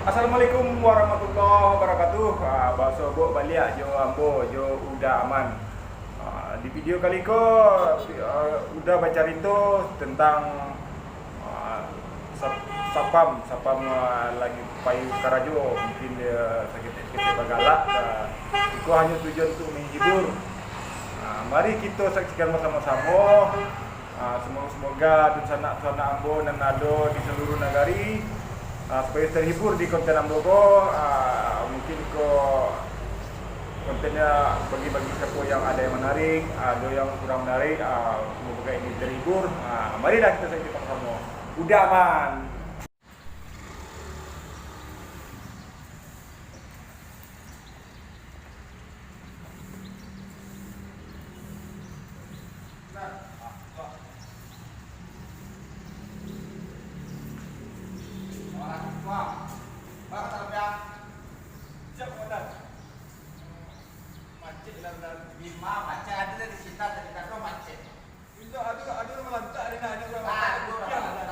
Assalamualaikum warahmatullahi wabarakatuh. Bahasa bok balik jo ambo jo udah aman. Di video kali ko udah baca itu tentang ah, sapam lagi payu karajo mungkin dia sakit kita bagalak. Itu hanya tujuan untuk menghibur. Mari kita saksikan bersama-sama. Semoga dan sanak-sanak ambo dan ado di seluruh negari supaya terhibur di konten ambo ko. Mungkin ko kontennya bagi-bagi siapa yang ada yang menarik, ada yang kurang menarik. Semoga ini terhibur. Marilah kita saksikan bersama. Udah aman.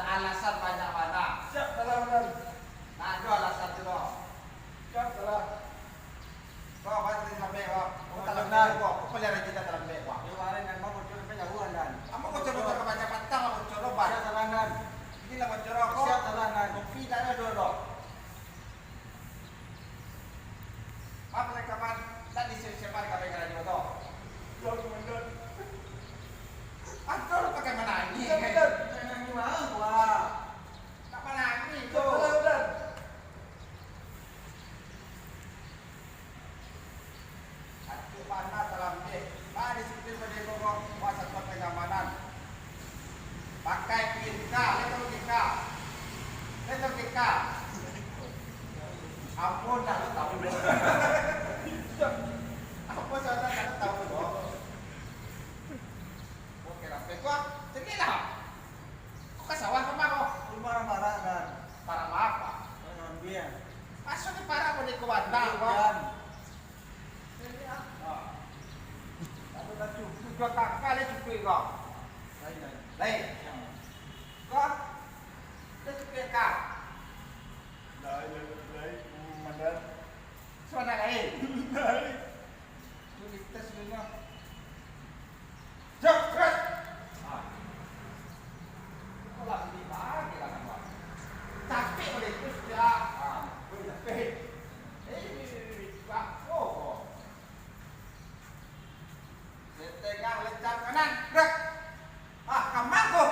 Alasan banyak mana? Siap salah benar. Nah, itu alasan itu loh. Siap salah. Kau apa tadi sampai kau? Kau tak benar kau. Kau pelihara kita dalam bek kau. Kemarin kan mau bocor sampai jauhan dan. Kamu kau coba baca patang, kau coba baca salangan. Ini lah bocor kau. Siap salangan. Kopi tak ada dulu. Apa yang kapan? Tak disiapkan kau pengen lagi betul. Jauh kemudian. Aduh, lu pakai menangi. Iya benar. Menangi mana gua? Tak menangi itu. Benar. Aduh, panas dalam dek. Bah disiplin pada pokok kuasa pengamanan. Pakai pika, letter pika. Ampun, dah lu tahu dong. Apa saudara tak tahu dong? Kok cerilah. Kok ke sawah ke mana kok? Marah-marah dan parah apa? Parah dia. Masuk ke parah pada ke wandang kok. Ini apa? Tapi laju dua kali cukup kok. Lain. Kok? Itu cukup kak. Lain. Mandar. Suara lain. Lain. Tulis tes dulu. Jogret. Tapi oleh itu sudah setengah lencang kanan gerak kamar kok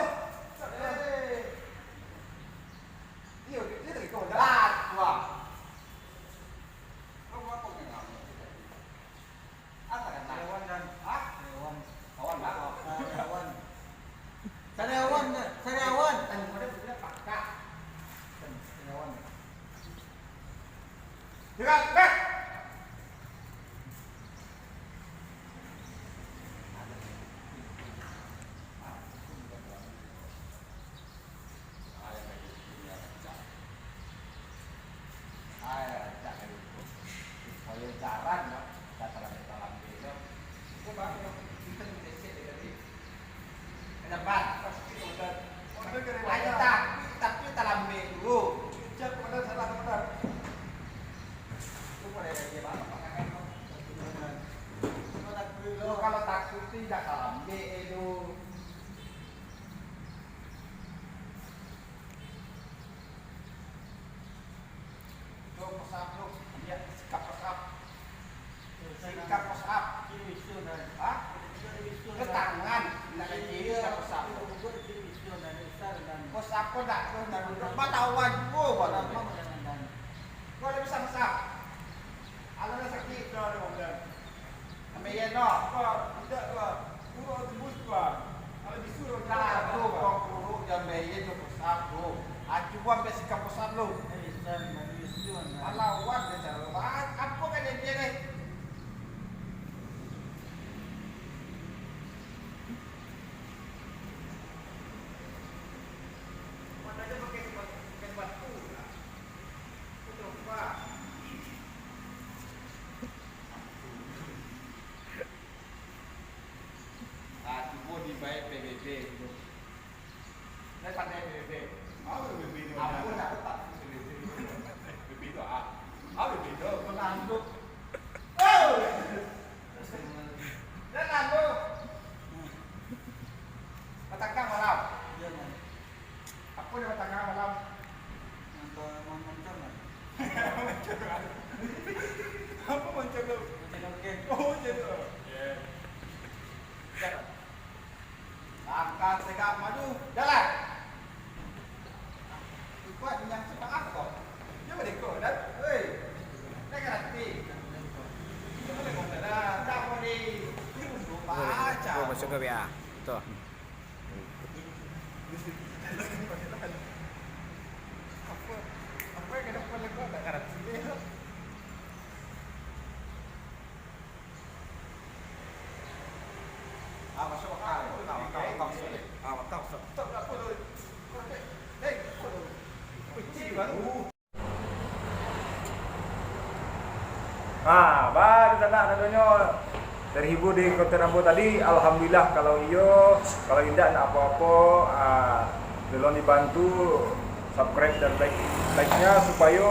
iya dia dari kau jalan tua kau mau kau yang apa apa kan hewan dan hewan kawan hewan sariawan tadi pada sudah pakak sariawan gerak kalau takut tidak lambe itu posap lu dia sikap posap ke tangan nak kiri sikap posap posap kau tak kau tahuan kau buat kau dah bisa posap alam sakit kau dah bukan ambil yang nak kau tidak kau kurang tembus kau kalau disuruh dah tu kau kurang jangan ambil tu posap tu cuba ambil sikap posap lu alawan dia cara apa kan dia ni mana dia pakai batu betul pak cuba dibaik PBB gitu. Saya pandai PBB. Oh PBB. Aku nak tetap PBB. Apa mencoba? Oh, jadi. Angkat tegak maju, jalan. Kuat yang cepat aku. Dia boleh kau dan, hei, nak kerati. Dia boleh kau dan, tak boleh. Baca. Oh, masuk ke BA. Tuh. Apa yang kena kau tak kerati? Masuk akal. Mantap. Stop nak follow. Hei, follow. Kunci baru. Baru sana tentunya terhibur di konten Ambo tadi. Alhamdulillah. Kalau tidak nak apa-apa, tolong dibantu subscribe dan like-nya supaya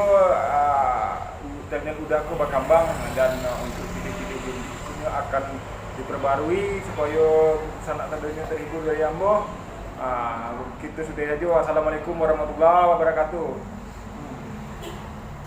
channel Uda aku berkembang dan untuk video-video berikutnya akan diperbarui supaya sanak tentunya terhibur dari Ambo. Kita sudah saja. Wassalamualaikum warahmatullahi wabarakatuh.